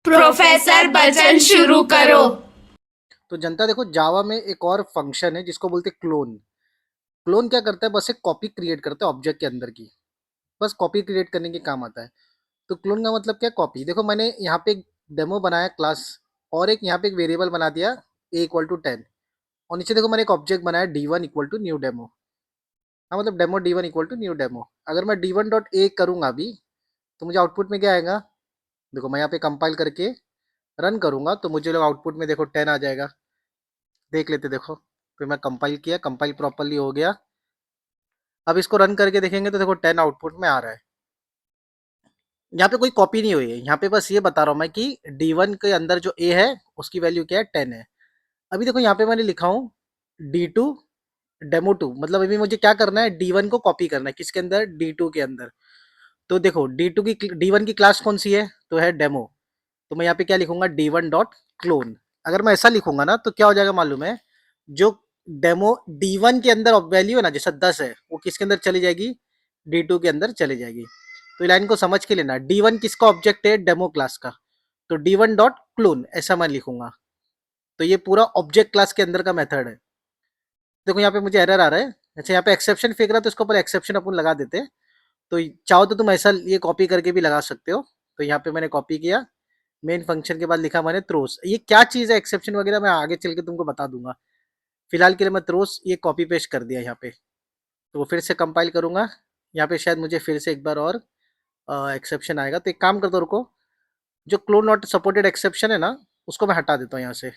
Professor बचन शुरू करो। तो जनता देखो, जावा में एक और फंक्शन है जिसको बोलते हैं क्लोन। क्लोन क्या करता है? बस एक कॉपी क्रिएट करता है ऑब्जेक्ट के अंदर की। बस कॉपी क्रिएट करने के काम आता है। तो क्लोन का मतलब क्या? कॉपी। देखो, मैंने यहाँ पे एक डेमो बनाया क्लास, और एक यहाँ पे एक वेरिएबल बना दिया a=10, और नीचे देखो मैंने एक ऑब्जेक्ट बनाया d1 = न्यू डेमो। हाँ, मतलब डेमो d1 = न्यू डेमो। अगर मैं d1.a करूँगा अभी, तो मुझे आउटपुट में क्या आएगा? देखो, मैं यहाँ पे कंपाइल करके रन करूँगा तो मुझे लोग आउटपुट में देखो 10 आ जाएगा। देख लेते, देखो। फिर मैं कंपाइल किया, कंपाइल प्रॉपर्ली हो गया। अब इसको रन करके देखेंगे तो देखो 10 आउटपुट में आ रहा है। यहाँ पे कोई कॉपी नहीं हुई है, यहाँ पे बस ये बता रहा हूँ मैं कि D1 के अंदर जो A है उसकी वैल्यू क्या है? 10 है। अभी देखो यहाँ पे मैंने लिखा हूँ D2 डेमो 2, मतलब अभी मुझे क्या करना है? D1 को कॉपी करना है। किसके अंदर? D2 के अंदर। तो देखो D1 की क्लास कौन सी है? तो है डेमो। तो मैं यहाँ पे क्या लिखूंगा? D1.clone। अगर मैं ऐसा लिखूंगा ना तो क्या हो जाएगा मालूम है? जो डेमो D1 के अंदर वैल्यू है ना, जैसा 10 है, वो किसके अंदर चली जाएगी? D2 के अंदर चली जाएगी। तो लाइन को समझ के लेना, D1 किसका ऑब्जेक्ट है? डेमो क्लास का। तो D1.clone ऐसा मैं लिखूंगा। तो ये पूरा ऑब्जेक्ट क्लास के अंदर का मेथड है। देखो यहाँ पे मुझे एरर आ रहा है। अच्छा, यहाँ पे एक्सेप्शन फेंक रहा है तो इसके ऊपर एक्सेप्शन अपन लगा देते हैं। तो चाहो तो तुम ऐसा ये कॉपी करके भी लगा सकते हो। तो यहाँ पे मैंने कॉपी किया, मेन फंक्शन के बाद लिखा मैंने थ्रोस। ये क्या चीज़ है एक्सेप्शन वगैरह, मैं आगे चल के तुमको बता दूंगा। फिलहाल के लिए मैं थ्रोस ये कॉपी पेस्ट कर दिया यहाँ पे। तो फिर से कंपाइल करूंगा। यहाँ पे शायद मुझे फिर से एक बार और एक्सेप्शन आएगा। तो एक काम कर दो, रुको। जो क्लोन नॉट सपोर्टेड एक्सेप्शन है ना, उसको मैं हटा देता हूँ यहाँ से।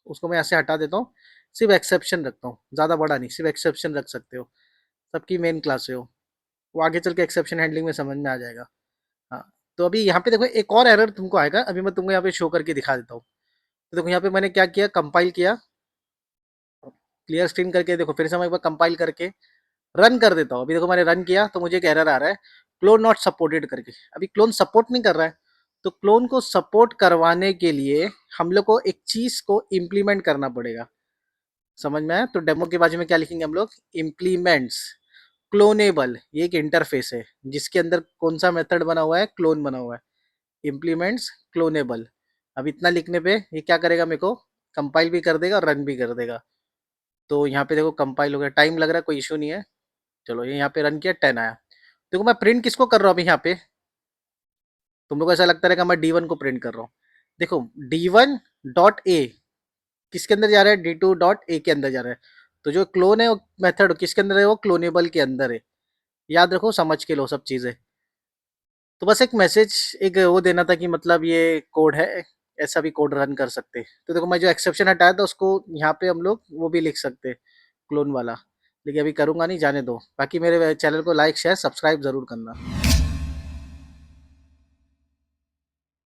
उसको मैं यहाँ से हटा देता हूँ। सिर्फ एक्सेप्शन रखता हूँ, ज़्यादा बड़ा नहीं, सिर्फ एक्सेप्शन रख सकते हो। सबकी मेन क्लास है वो आगे चल के एक्सेप्शन हैंडलिंग में समझ में आ जाएगा। हाँ। तो अभी यहाँ पे देखो एक और एरर तुमको आएगा, अभी मैं तुमको यहाँ पे शो करके दिखा देता हूँ। तो देखो यहाँ पे मैंने क्या किया? कंपाइल किया, क्लियर स्क्रीन करके। देखो फिर से मैं एक बार कंपाइल करके रन कर देता हूँ। अभी देखो मैंने रन किया तो मुझे एक एरर आ रहा है, क्लोन नॉट सपोर्टेड करके। अभी क्लोन सपोर्ट नहीं कर रहा है। तो क्लोन को सपोर्ट करवाने के लिए हम लोग को एक चीज को इम्प्लीमेंट करना पड़ेगा। समझ में आया? तो डेमो के बाजू में क्या लिखेंगे हम लोग? Implements clonable. ये एक इंटरफेस है जिसके अंदर कौन सा मेथड बना हुआ है? क्लोन बना हुआ है। Implements clonable. अब इतना लिखने पे ये क्या करेगा? मेरे को कंपाइल भी कर देगा और रन भी कर देगा। तो यहाँ पे देखो कंपाइल हो गया, टाइम लग रहा है, कोई इशू नहीं है। चलो, ये यहाँ पे रन किया, 10 आया। देखो मैं प्रिंट किसको कर रहा हूँ अभी यहाँ पे? तुम लोग को ऐसा लगता है कि मैं D1 को प्रिंट कर रहा हूँ। देखो D1.a किसके अंदर जा रहा है? D2.a के अंदर जा रहा है। तो जो क्लोन है वो मेथड किसके अंदर है? वो क्लोनेबल के अंदर है। याद रखो, समझ के लो सब चीज़ें। तो बस एक मैसेज, एक वो देना था कि मतलब ये कोड है, ऐसा भी कोड रन कर सकते हैं। तो देखो मैं जो एक्सेप्शन हटाया था उसको यहाँ पे हम लोग वो भी लिख सकते हैं, क्लोन वाला। लेकिन अभी करूँगा नहीं, जाने दो। बाकी मेरे चैनल को लाइक शेयर सब्सक्राइब ज़रूर करना।